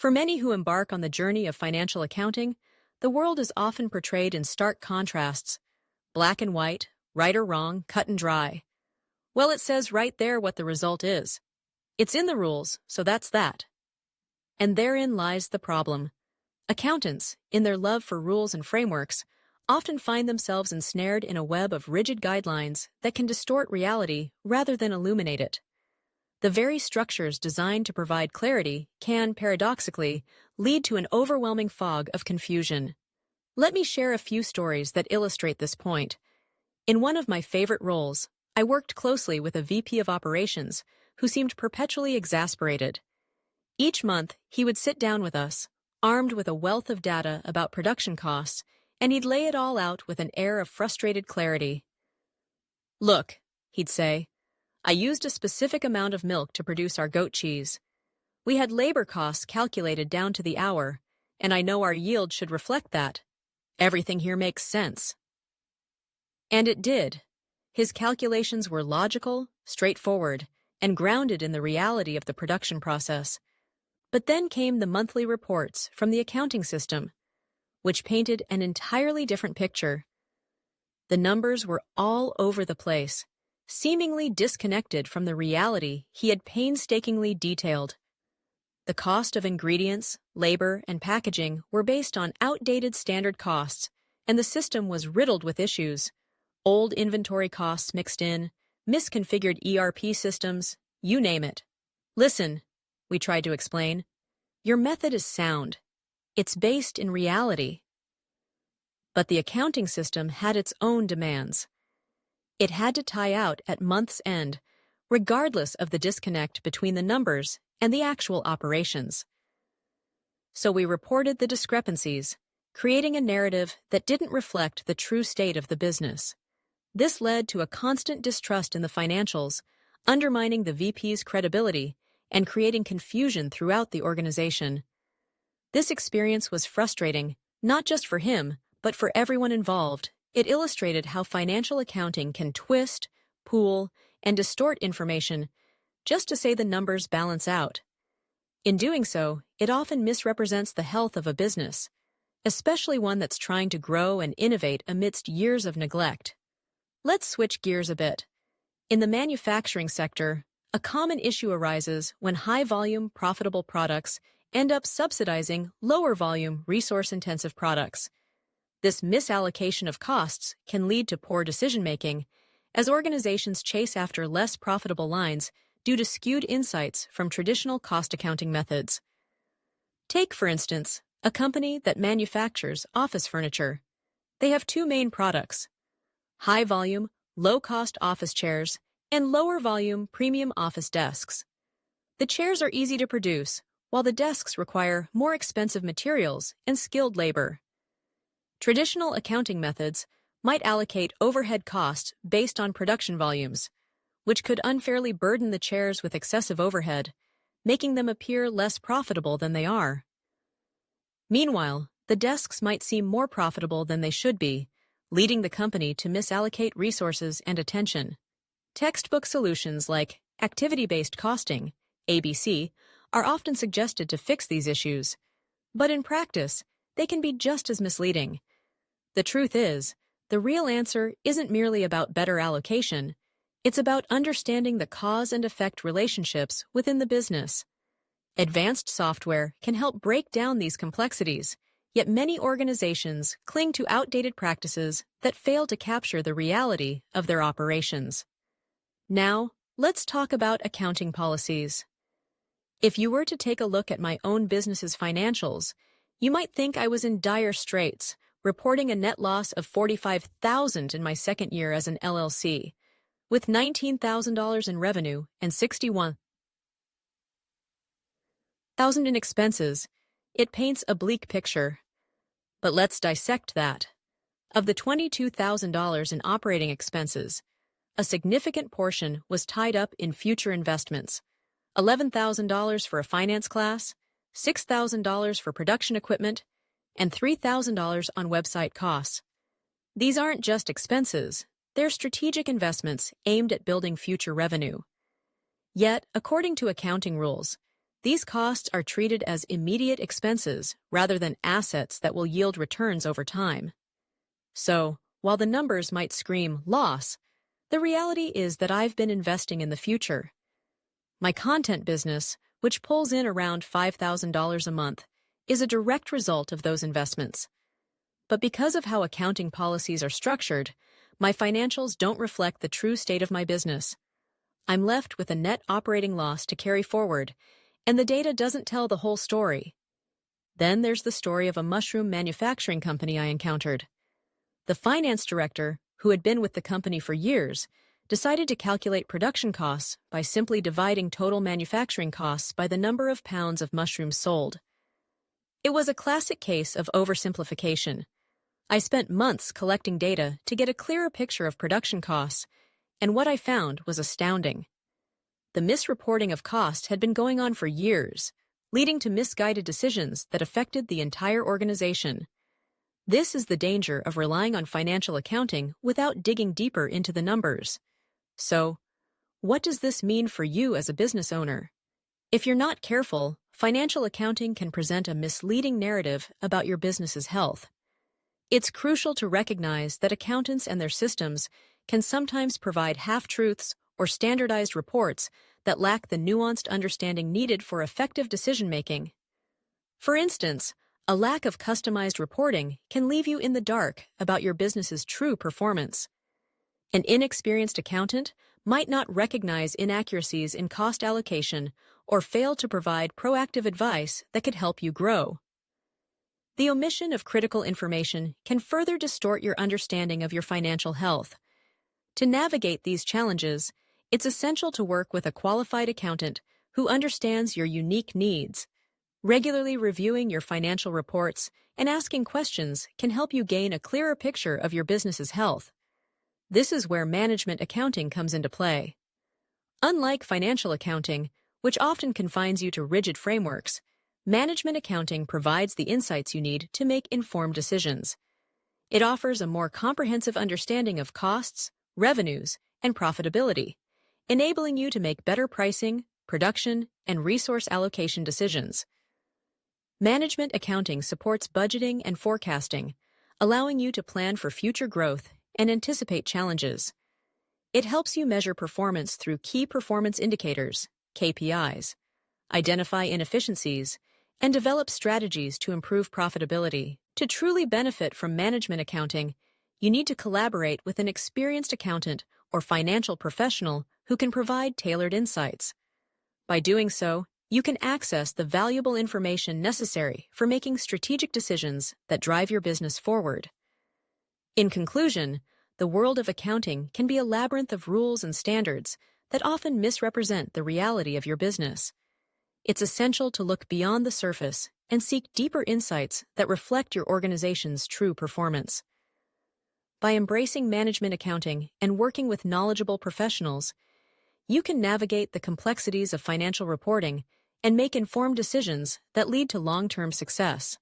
For many who embark on the journey of financial accounting, the world is often portrayed in stark contrasts, black and white, right or wrong, cut and dry. Well, it says right there what the result is. It's in the rules, so that's that. And therein lies the problem. Accountants, in their love for rules and frameworks, often find themselves ensnared in a web of rigid guidelines that can distort reality rather than illuminate it. The very structures designed to provide clarity can, paradoxically, lead to an overwhelming fog of confusion. Let me share a few stories that illustrate this point. In one of my favorite roles, I worked closely with a VP of operations who seemed perpetually exasperated. Each month, he would sit down with us, armed with a wealth of data about production costs, and he'd lay it all out with an air of frustrated clarity. "Look," he'd say, "I used a specific amount of milk to produce our goat cheese. We had labor costs calculated down to the hour, and I know our yield should reflect that. Everything here makes sense." And it did. His calculations were logical, straightforward, and grounded in the reality of the production process. But then came the monthly reports from the accounting system, which painted an entirely different picture. The numbers were all over the place, seemingly disconnected from the reality he had painstakingly detailed. The cost of ingredients, labor, and packaging were based on outdated standard costs, and the system was riddled with issues. Old inventory costs mixed in, misconfigured ERP systems, you name it. "Listen," we tried to explain, "your method is sound. It's based in reality." But the accounting system had its own demands. It had to tie out at month's end, regardless of the disconnect between the numbers and the actual operations. So we reported the discrepancies, creating a narrative that didn't reflect the true state of the business. This led to a constant distrust in the financials, undermining the VP's credibility and creating confusion throughout the organization. This experience was frustrating, not just for him, but for everyone involved. It illustrated how financial accounting can twist, pool, and distort information just to say the numbers balance out. In doing so, it often misrepresents the health of a business, especially one that's trying to grow and innovate amidst years of neglect. Let's switch gears a bit. In the manufacturing sector, a common issue arises when high-volume, profitable products end up subsidizing lower-volume, resource-intensive products. This misallocation of costs can lead to poor decision-making, as organizations chase after less profitable lines due to skewed insights from traditional cost accounting methods. Take, for instance, a company that manufactures office furniture. They have two main products: high-volume, low-cost office chairs and lower-volume premium office desks. The chairs are easy to produce, while the desks require more expensive materials and skilled labor. Traditional accounting methods might allocate overhead costs based on production volumes, which could unfairly burden the chairs with excessive overhead, making them appear less profitable than they are. Meanwhile, the desks might seem more profitable than they should be, leading the company to misallocate resources and attention. Textbook solutions like activity-based costing, ABC, are often suggested to fix these issues, but in practice, they can be just as misleading. The truth is, the real answer isn't merely about better allocation, it's about understanding the cause and effect relationships within the business. Advanced software can help break down these complexities, yet many organizations cling to outdated practices that fail to capture the reality of their operations. Now, let's talk about accounting policies. If you were to take a look at my own business's financials, you might think I was in dire straits, reporting a net loss of $45,000 in my second year as an LLC, with $19,000 in revenue and $61,000 in expenses. It paints a bleak picture. But let's dissect that. Of the $22,000 in operating expenses, a significant portion was tied up in future investments: $11,000 for a finance class, $6,000 for production equipment, and $3,000 on website costs. These aren't just expenses, they're strategic investments aimed at building future revenue. Yet, according to accounting rules, These costs are treated as immediate expenses rather than assets that will yield returns over time. So, while the numbers might scream loss, the reality is that I've been investing in the future. My content business, which pulls in around $5,000 a month, is a direct result of those investments. But because of how accounting policies are structured, my financials don't reflect the true state of my business. I'm left with a net operating loss to carry forward, and the data doesn't tell the whole story. Then there's the story of a mushroom manufacturing company I encountered. The finance director, who had been with the company for years, decided to calculate production costs by simply dividing total manufacturing costs by the number of pounds of mushrooms sold. It was a classic case of oversimplification. I spent months collecting data to get a clearer picture of production costs, and what I found was astounding. The misreporting of cost had been going on for years, leading to misguided decisions that affected the entire organization. This is the danger of relying on financial accounting without digging deeper into the numbers. So, what does this mean for you as a business owner? If you're not careful, financial accounting can present a misleading narrative about your business's health. It's crucial to recognize that accountants and their systems can sometimes provide half-truths or standardized reports that lack the nuanced understanding needed for effective decision-making. For instance, a lack of customized reporting can leave you in the dark about your business's true performance. An inexperienced accountant might not recognize inaccuracies in cost allocation or fail to provide proactive advice that could help you grow. The omission of critical information can further distort your understanding of your financial health. To navigate these challenges, it's essential to work with a qualified accountant who understands your unique needs. Regularly reviewing your financial reports and asking questions can help you gain a clearer picture of your business's health. This is where management accounting comes into play. Unlike financial accounting, which often confines you to rigid frameworks, management accounting provides the insights you need to make informed decisions. It offers a more comprehensive understanding of costs, revenues, and profitability, enabling you to make better pricing, production, and resource allocation decisions. Management accounting supports budgeting and forecasting, allowing you to plan for future growth and anticipate challenges. It helps you measure performance through key performance indicators, KPIs, identify inefficiencies, and develop strategies to improve profitability. To truly benefit from management accounting, you need to collaborate with an experienced accountant or financial professional who can provide tailored insights. By doing so, you can access the valuable information necessary for making strategic decisions that drive your business forward. In conclusion, the world of accounting can be a labyrinth of rules and standards that often misrepresent the reality of your business. It's essential to look beyond the surface and seek deeper insights that reflect your organization's true performance. By embracing management accounting and working with knowledgeable professionals, you can navigate the complexities of financial reporting and make informed decisions that lead to long-term success.